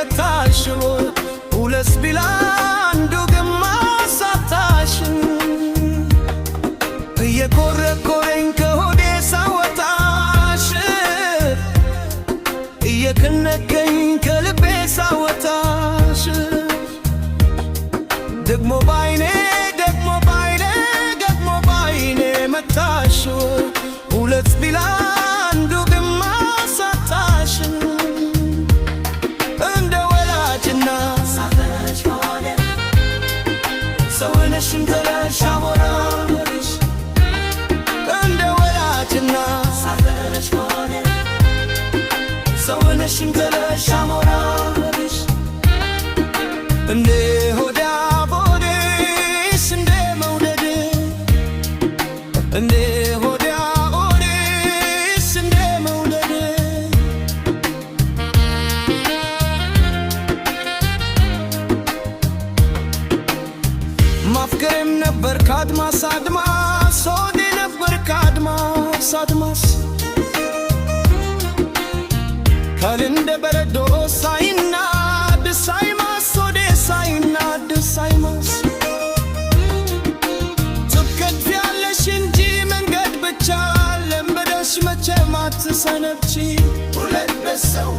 መታሽ ሁለት ቢላ አንዱ ግማሽ ሳታሽ እየኮረኮረኝ ከሆዴ ሳወጣሽ እየከነከኝ ከልቤ ሳወጣሽ ደግሞ ባይኔ ደግሞ ባይኔ ደግሞ ባይኔ መታሽ ሁለት ቢላ አንዱ ግማሽ ሳታሽ እንደ ወላጅና ሳፈረሽ ሆነ ሰውነሽን ተለሽ አሞራሽ እንደ ወላጅና ሳፈረሽ ሆነ ሰውነሽን ተለሽ አሞራሽ እንደ ሆዳ ቦዴስ እንደ መውደድ እንደ ሆዳ ቦዴስ እንደ መውደድ ማፍቀሬም ነበር ከአድማስ አድማስ ሆዴ ነበር ከአድማስ አድማስ ካልንደ በረዶ ሳይናድ ሳይማስ ሆዴ ሳይናድ ሳይማስ ትከድፊያለሽ እንጂ መንገድ ብቻ ለምበደሽ መቼም አትሰነብቺ ሁለት በሰው